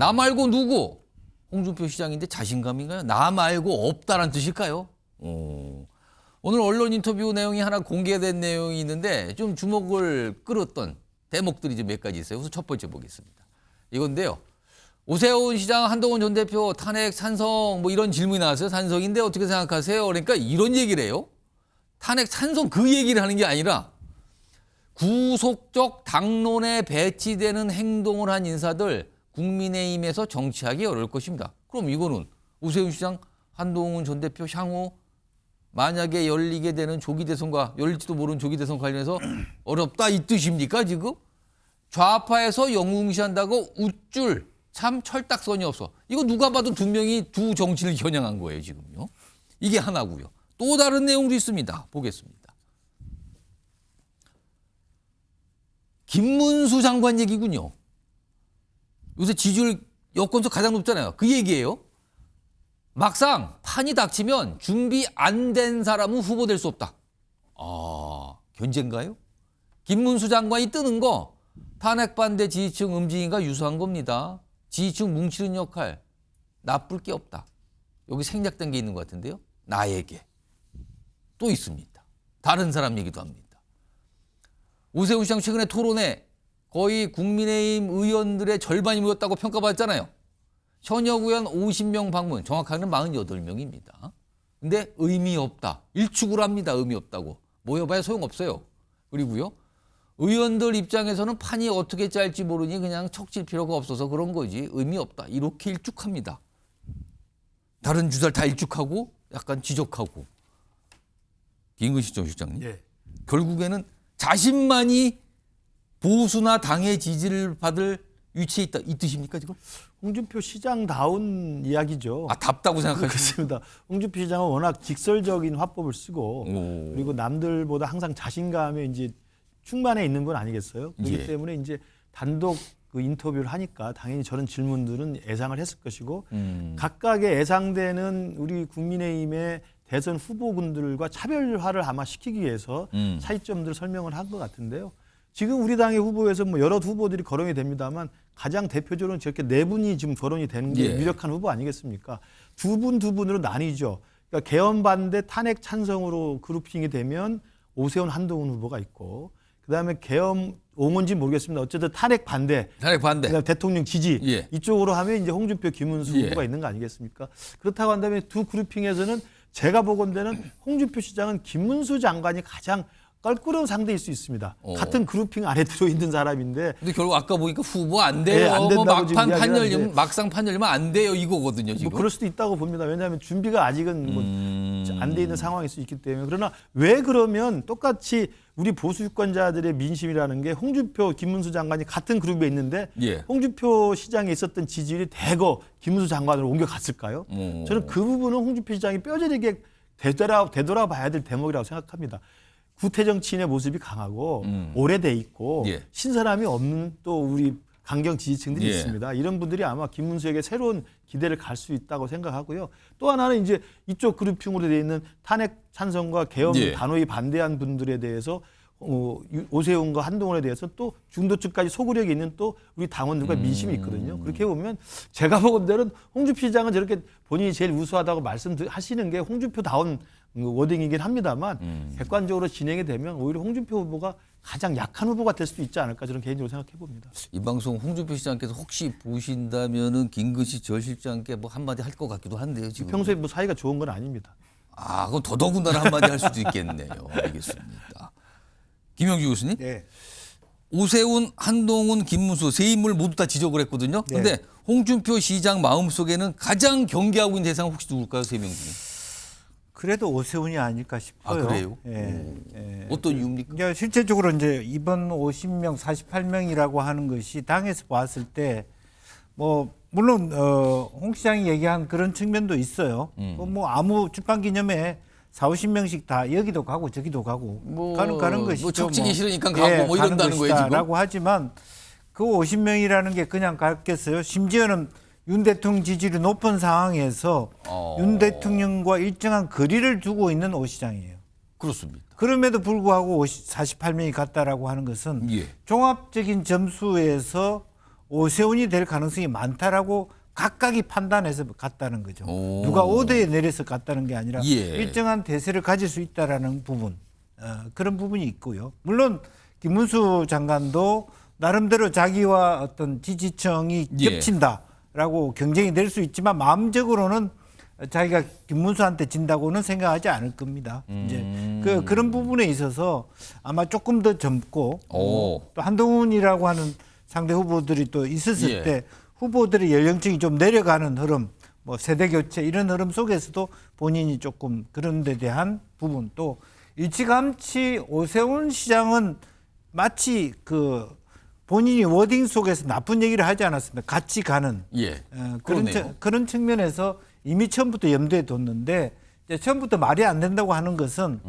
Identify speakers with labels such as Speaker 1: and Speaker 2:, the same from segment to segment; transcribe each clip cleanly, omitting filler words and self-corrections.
Speaker 1: 나 말고 누구? 홍준표 시장인데 자신감인가요? 나 말고 없다란 뜻일까요? 오늘 언론 인터뷰 내용이 하나 공개된 내용이 있는데 좀 주목을 끌었던 대목들이 좀 몇 가지 있어요. 우선 첫 번째 보겠습니다. 이건데요. 오세훈 시장, 한동훈 전 대표 탄핵 찬성 뭐 이런 질문이 나왔어요. 찬성인데 어떻게 생각하세요? 그러니까 이런 얘기를 해요. 탄핵 찬성 그 얘기를 하는 게 아니라 구속적 당론에 배치되는 행동을 한 인사들 국민의힘에서 정치하기 어려울 것입니다. 그럼 이거는 오세훈 시장, 한동훈 전 대표 향후 만약에 열리게 되는 조기 대선과 열릴지도 모르는 조기 대선 관련해서 어렵다 이 뜻입니까 지금? 좌파에서 영웅시한다고 웃줄 참 철딱선이 없어. 이거 누가 봐도 두 명이 두 정치를 겨냥한 거예요 지금요. 이게 하나고요. 또 다른 내용도 있습니다. 보겠습니다. 김문수 장관 얘기군요. 요새 지지율 여권에서 가장 높잖아요. 그 얘기예요. 막상 판이 닥치면 준비 안 된 사람은 후보될 수 없다. 아, 견제인가요? 김문수 장관이 뜨는 거 탄핵 반대 지지층 움직임과 유사한 겁니다. 지지층 뭉치는 역할 나쁠 게 없다. 여기 생략된 게 있는 것 같은데요. 나에게. 또 있습니다. 다른 사람 얘기도 합니다. 오세훈 시장 최근에 토론에 거의 국민의힘 의원들의 절반이 모였다고 평가받았잖아요. 현역 의원 50명 방문, 정확하게는 48명입니다. 근데 의미 없다. 일축을 합니다. 의미 없다고. 모여봐야 소용없어요. 그리고요. 의원들 입장에서는 판이 어떻게 짤지 모르니 그냥 척질 필요가 없어서 그런 거지. 의미 없다. 이렇게 일축합니다. 다른 주자를 다 일축하고 약간 지적하고. 김근식 전 실장님.
Speaker 2: 예.
Speaker 1: 결국에는 자신만이 보수나 당의 지지를 받을 위치에 있다. 이 뜻입니까 지금?
Speaker 2: 홍준표 시장다운 이야기죠.
Speaker 1: 아, 답다고 생각하십니까?
Speaker 2: 그렇습니다. 홍준표 시장은 워낙 직설적인 화법을 쓰고
Speaker 1: 오.
Speaker 2: 그리고 남들보다 항상 자신감에 이제 충만해 있는 분 아니겠어요? 그렇기
Speaker 1: 예.
Speaker 2: 때문에 이제 단독 그 인터뷰를 하니까 당연히 저런 질문들은 예상을 했을 것이고 각각의 예상되는 우리 국민의힘의 대선 후보군들과 차별화를 아마 시키기 위해서 차이점들을 설명을 한 것 같은데요. 지금 우리 당의 후보에서 뭐 여러 후보들이 거론이 됩니다만 가장 대표적으로는 저렇게 네 분이 지금 거론이 되는 게
Speaker 1: 예.
Speaker 2: 유력한 후보 아니겠습니까? 두 분으로 나뉘죠. 그러니까 개헌 반대 탄핵 찬성으로 그룹핑이 되면 오세훈 한동훈 후보가 있고 그다음에 개헌 옹호인지 모르겠습니다. 어쨌든 탄핵 반대. 그다음에 대통령 지지.
Speaker 1: 예.
Speaker 2: 이쪽으로 하면 이제 홍준표 김문수
Speaker 1: 예.
Speaker 2: 후보가 있는 거 아니겠습니까? 그렇다고 한다면 두 그룹핑에서는 제가 보건대는 홍준표 시장은 김문수 장관이 가장 껄끄러운 상대일 수 있습니다. 같은 그룹핑 안에 들어있는 사람인데.
Speaker 1: 근데 결국 아까 보니까 후보 안 돼요.
Speaker 2: 네, 안 된다고
Speaker 1: 뭐
Speaker 2: 지금 이야기를 하는데.
Speaker 1: 막상 판 열리면 안 돼요. 이거거든요. 지금.
Speaker 2: 뭐 그럴 수도 있다고 봅니다. 왜냐하면 준비가 아직은 뭐 안 돼 있는 상황일 수 있기 때문에. 그러나 왜 그러면 똑같이 우리 보수 유권자들의 민심이라는 게 홍준표, 김문수 장관이 같은 그룹에 있는데
Speaker 1: 예.
Speaker 2: 홍준표 시장에 있었던 지지율이 대거 김문수 장관으로 옮겨갔을까요? 저는 그 부분은 홍준표 시장이 뼈저리게 되돌아봐야 될 대목이라고 생각합니다. 구태정치인의 모습이 강하고 오래돼 있고
Speaker 1: 예.
Speaker 2: 신선함이 없는 또 우리 강경 지지층들이
Speaker 1: 예.
Speaker 2: 있습니다. 이런 분들이 아마 김문수에게 새로운 기대를 갈 수 있다고 생각하고요. 또 하나는 이제 이쪽 그룹핑으로 되어 있는 탄핵 찬성과 개헌
Speaker 1: 예.
Speaker 2: 단호히 반대한 분들에 대해서 오세훈과 한동훈에 대해서 또 중도층까지 소구력이 있는 또 우리 당원들과 민심이 있거든요. 그렇게 보면 제가 보건대로는 홍준표 시장은 저렇게 본인이 제일 우수하다고 말씀하시는 게 홍준표다운 워딩이긴 합니다만 객관적으로 진행이 되면 오히려 홍준표 후보가 가장 약한 후보가 될 수도 있지 않을까 저는 개인적으로 생각해 봅니다.
Speaker 1: 이 방송 홍준표 시장께서 혹시 보신다면은 김근식 전 실장께 뭐 한마디 할 것 같기도 한데요. 지금.
Speaker 2: 평소에 뭐 사이가 좋은 건 아닙니다.
Speaker 1: 아, 그럼 더더군다나 한마디 할 수도 있겠네요. 알겠습니다. 김영주 교수님.
Speaker 3: 네.
Speaker 1: 오세훈, 한동훈, 김문수 세 인물 모두 다 지적을 했거든요. 그런데
Speaker 3: 네.
Speaker 1: 홍준표 시장 마음속에는 가장 경계하고 있는 대상은 혹시 누굴까요? 세 명 중에.
Speaker 3: 그래도 오세훈이 아닐까 싶어요.
Speaker 1: 아, 그래요?
Speaker 3: 예.
Speaker 1: 어떤 이유입니까?
Speaker 3: 그러니까 실제적으로 이제 이번 50명, 48명이라고 하는 것이 당에서 봤을 때 뭐 물론 홍 시장이 얘기한 그런 측면도 있어요. 뭐 아무 출판 기념회 40~50명씩 다 여기도 가고 저기도 가고 가는 것이죠.
Speaker 1: 뭐 척지기 싫으니까 가고 뭐 이런다는 거예요 지금.
Speaker 3: 라고 하지만 그 50명이라는 게 그냥 갔겠어요. 심지어는 윤 대통령 지지율이 높은 상황에서 윤 대통령과 일정한 거리를 두고 있는 오 시장이에요.
Speaker 1: 그렇습니다.
Speaker 3: 그럼에도 불구하고 48명이 갔다라고 하는 것은
Speaker 1: 예.
Speaker 3: 종합적인 점수에서 오세훈이 될 가능성이 많다라고 각각이 판단해서 갔다는 거죠.
Speaker 1: 오.
Speaker 3: 누가 오더에 내려서 갔다는 게 아니라
Speaker 1: 예.
Speaker 3: 일정한 대세를 가질 수 있다라는 부분, 그런 부분이 있고요. 물론 김문수 장관도 나름대로 자기와 어떤 지지층이
Speaker 1: 예.
Speaker 3: 겹친다라고 경쟁이 될 수 있지만 마음적으로는 자기가 김문수한테 진다고는 생각하지 않을 겁니다. 이제 그런 부분에 있어서 아마 조금 더 젊고
Speaker 1: 오.
Speaker 3: 또 한동훈이라고 하는 상대 후보들이 또 있었을
Speaker 1: 예.
Speaker 3: 때 후보들의 연령층이 좀 내려가는 흐름, 뭐 세대 교체 이런 흐름 속에서도 본인이 조금 그런 데 대한 부분 또 일찌감치 오세훈 시장은 마치 그 본인이 워딩 속에서 나쁜 얘기를 하지 않았습니다. 같이 가는
Speaker 1: 예.
Speaker 3: 그런 그런 측면에서 이미 처음부터 염두에 뒀는데 이제 처음부터 말이 안 된다고 하는 것은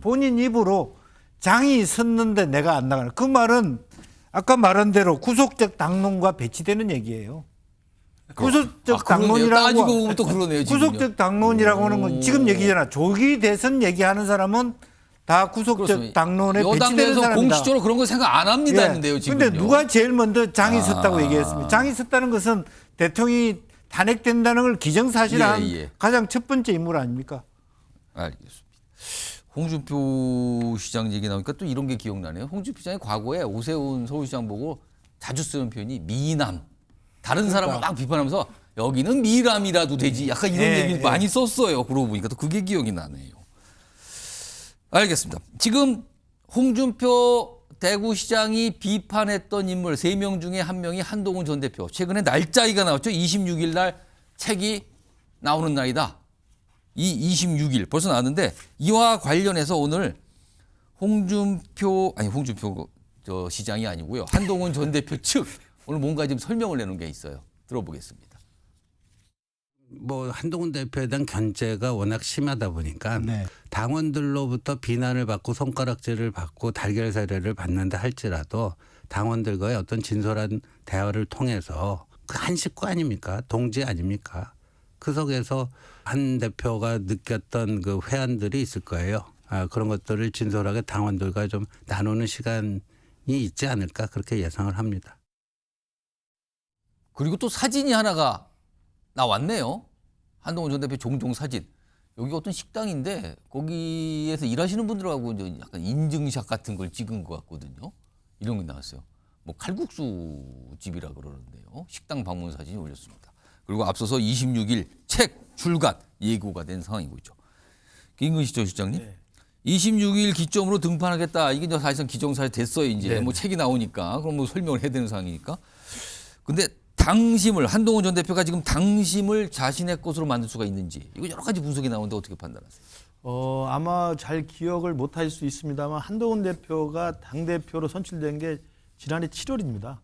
Speaker 3: 본인 입으로 장이 섰는데 내가 안 나가는 그 말은 아까 말한 대로 구속적 당론과 배치되는 얘기예요. 구속적 당론이라고
Speaker 1: 따지고 보면 또 그러네요. 지금요.
Speaker 3: 구속적 당론이라고 하는 건 지금 얘기잖아. 조기 대선 얘기하는 사람은 다 구속적
Speaker 1: 그렇습니다.
Speaker 3: 당론에
Speaker 1: 여당
Speaker 3: 배치되는
Speaker 1: 내에서
Speaker 3: 사람이다.
Speaker 1: 공식적으로 그런 거 생각 안 합니다 했는데요. 지금.
Speaker 3: 근데 누가 제일 먼저 장이 섰다고 얘기했습니까? 장이 섰다는 것은 대통령이 탄핵된다는 걸 기정사실한
Speaker 1: 예.
Speaker 3: 가장 첫 번째 인물 아닙니까?
Speaker 1: 알겠습니다. 홍준표 시장 얘기 나오니까 또 이런 게 기억나네요. 홍준표 시장이 과거에 오세훈 서울시장 보고 자주 쓰는 표현이 미남. 다른 사람을 막 비판하면서 여기는 미남이라도 되지. 약간 이런 얘기 많이 썼어요. 그러고 보니까 또 그게 기억이 나네요. 알겠습니다. 지금 홍준표 대구시장이 비판했던 인물 3명 중에 한 명이 한동훈 전 대표. 최근에 날짜가 나왔죠. 26일 날 책이 나오는 날이다. 이 26일 벌써 나왔는데 이와 관련해서 오늘 홍준표 저 시장이 아니고요. 한동훈 전 대표 측 오늘 뭔가 좀 설명을 내놓은 게 있어요. 들어보겠습니다.
Speaker 4: 뭐 한동훈 대표에 대한 견제가 워낙 심하다 보니까
Speaker 3: 네.
Speaker 4: 당원들로부터 비난을 받고 손가락질을 받고 달걀 사례를 받는다 할지라도 당원들과의 어떤 진솔한 대화를 통해서 그 한 식구 아닙니까? 동지 아닙니까? 그 속에서 한 대표가 느꼈던 그 회한들이 있을 거예요. 그런 것들을 진솔하게 당원들과 좀 나누는 시간이 있지 않을까 그렇게 예상을 합니다.
Speaker 1: 그리고 또 사진이 하나가 나왔네요. 한동훈 전 대표 종종 사진. 여기 어떤 식당인데 거기에서 일하시는 분들하고 이제 약간 인증샷 같은 걸 찍은 것 같거든요. 이런 게 나왔어요. 뭐 칼국수 집이라 그러는데요. 식당 방문 사진이 올렸습니다. 그리고 앞서서 26일 책 출간 예고가 된 상황이고 있죠. 김근식 실장님.
Speaker 2: 네.
Speaker 1: 26일 기점으로 등판하겠다. 이게 이제 사실상 기정사실 됐어요. 이제
Speaker 2: 네.
Speaker 1: 뭐 책이 나오니까 그럼 뭐 설명을 해야 되는 상황이니까. 근데 당심을 한동훈 전 대표가 지금 당심을 자신의 것으로 만들 수가 있는지 이거 여러 가지 분석이 나오는데 어떻게 판단하세요?
Speaker 2: 아마 잘 기억을 못 하실 수 있습니다만 한동훈 대표가 당대표로 선출된 게 지난해 7월입니다.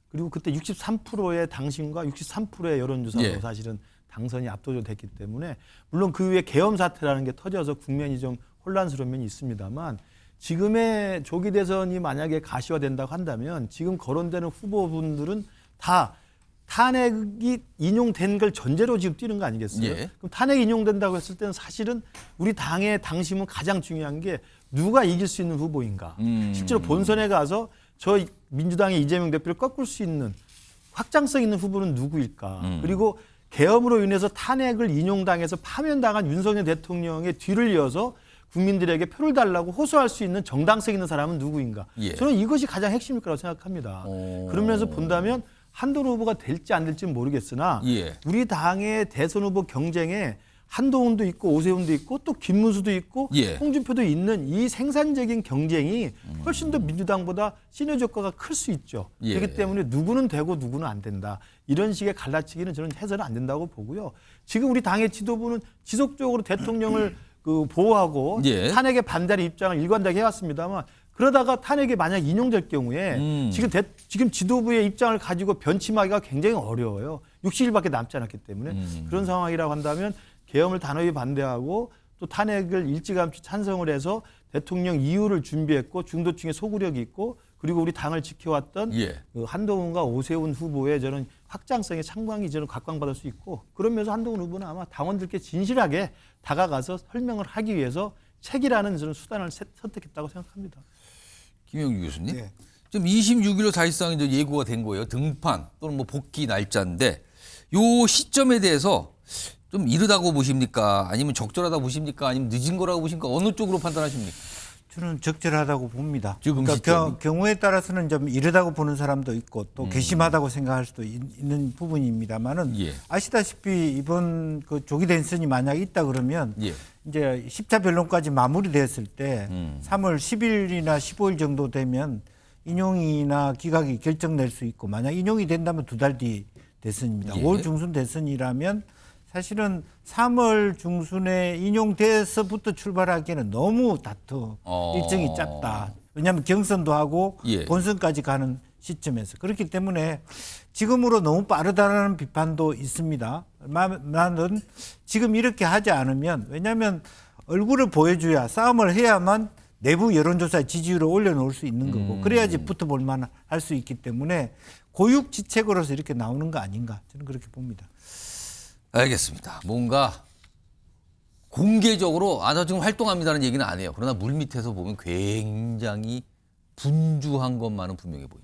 Speaker 2: 그리고 그때 63%의 당심과 63%의 여론조사로
Speaker 1: 예.
Speaker 2: 사실은 당선이 압도적으로 됐기 때문에 물론 그 위에 계엄 사태라는 게 터져서 국면이 좀 혼란스러운 면이 있습니다만 지금의 조기 대선이 만약에 가시화된다고 한다면 지금 거론되는 후보분들은 다 탄핵이 인용된 걸 전제로 지금 뛰는 거 아니겠어요?
Speaker 1: 예.
Speaker 2: 그럼 탄핵이 인용된다고 했을 때는 사실은 우리 당의 당심은 가장 중요한 게 누가 이길 수 있는 후보인가. 실제로 본선에 가서 저 민주당의 이재명 대표를 꺾을 수 있는 확장성 있는 후보는 누구일까. 그리고 계엄으로 인해서 탄핵을 인용당해서 파면당한 윤석열 대통령의 뒤를 이어서 국민들에게 표를 달라고 호소할 수 있는 정당성 있는 사람은 누구인가.
Speaker 1: 예.
Speaker 2: 저는 이것이 가장 핵심일 거라고 생각합니다. 그러면서 본다면 한동훈 후보가 될지 안 될지는 모르겠으나
Speaker 1: 예.
Speaker 2: 우리 당의 대선 후보 경쟁에 한동훈도 있고 오세훈도 있고 또 김문수도 있고
Speaker 1: 예.
Speaker 2: 홍준표도 있는 이 생산적인 경쟁이 훨씬 더 민주당보다 시너지 효과가 클 수 있죠.
Speaker 1: 예.
Speaker 2: 그렇기 때문에 누구는 되고 누구는 안 된다. 이런 식의 갈라치기는 저는 해서는 안 된다고 보고요. 지금 우리 당의 지도부는 지속적으로 대통령을 보호하고
Speaker 1: 예.
Speaker 2: 탄핵에 반대하는 입장을 일관되게 해왔습니다만 그러다가 탄핵이 만약 인용될 경우에 지금 지도부의 입장을 가지고 변침하기가 굉장히 어려워요. 60일밖에 남지 않았기 때문에 그런 상황이라고 한다면 계엄을 단호히 반대하고 또 탄핵을 일찌감치 찬성을 해서 대통령 이후를 준비했고 중도층의 소구력이 있고 그리고 우리 당을 지켜왔던
Speaker 1: 예.
Speaker 2: 그 한동훈과 오세훈 후보의 저는 확장성의 창광이 저는 각광받을 수 있고 그러면서 한동훈 후보는 아마 당원들께 진실하게 다가가서 설명을 하기 위해서 책이라는 저는 수단을 선택했다고 생각합니다.
Speaker 1: 김영규 교수님.
Speaker 3: 네.
Speaker 1: 지금 26일로 사실상 이제 예고가 된 거예요. 등판 또는 뭐 복귀 날짜인데 요 시점에 대해서 좀 이르다고 보십니까? 아니면 적절하다고 보십니까? 아니면 늦은 거라고 보십니까? 어느 쪽으로 판단하십니까?
Speaker 3: 저는 적절하다고 봅니다.
Speaker 1: 지금
Speaker 3: 그러니까
Speaker 1: 시점이?
Speaker 3: 경우에 따라서는 좀 이르다고 보는 사람도 있고 또 괘씸하다고 생각할 수도 있는 부분입니다만은
Speaker 1: 예.
Speaker 3: 아시다시피 이번 그 조기 대선이 만약 있다 그러면
Speaker 1: 예.
Speaker 3: 이제 10차 변론까지 마무리됐을 때 3월 10일이나 15일 정도 되면 인용이나 기각이 결정될 수 있고 만약 인용이 된다면 2달 뒤 대선입니다.
Speaker 1: 예.
Speaker 3: 5월 중순 대선이라면 사실은 3월 중순에 인용돼서부터 출발하기에는 너무 일정이 짧다. 왜냐하면 경선도 하고
Speaker 1: 예.
Speaker 3: 본선까지 가는 시점에서 그렇기 때문에 지금으로 너무 빠르다는 비판도 있습니다. 나는 지금 이렇게 하지 않으면 왜냐하면 얼굴을 보여줘야 싸움을 해야만 내부 여론조사 지지율을 올려놓을 수 있는 거고 그래야지 붙어볼 만할 수 있기 때문에 고육지책으로서 이렇게 나오는 거 아닌가 저는 그렇게 봅니다.
Speaker 1: 알겠습니다. 뭔가 공개적으로 나 지금 활동합니다는 얘기는 안 해요. 그러나 물밑에서 보면 굉장히 분주한 것만은 분명해 보여요.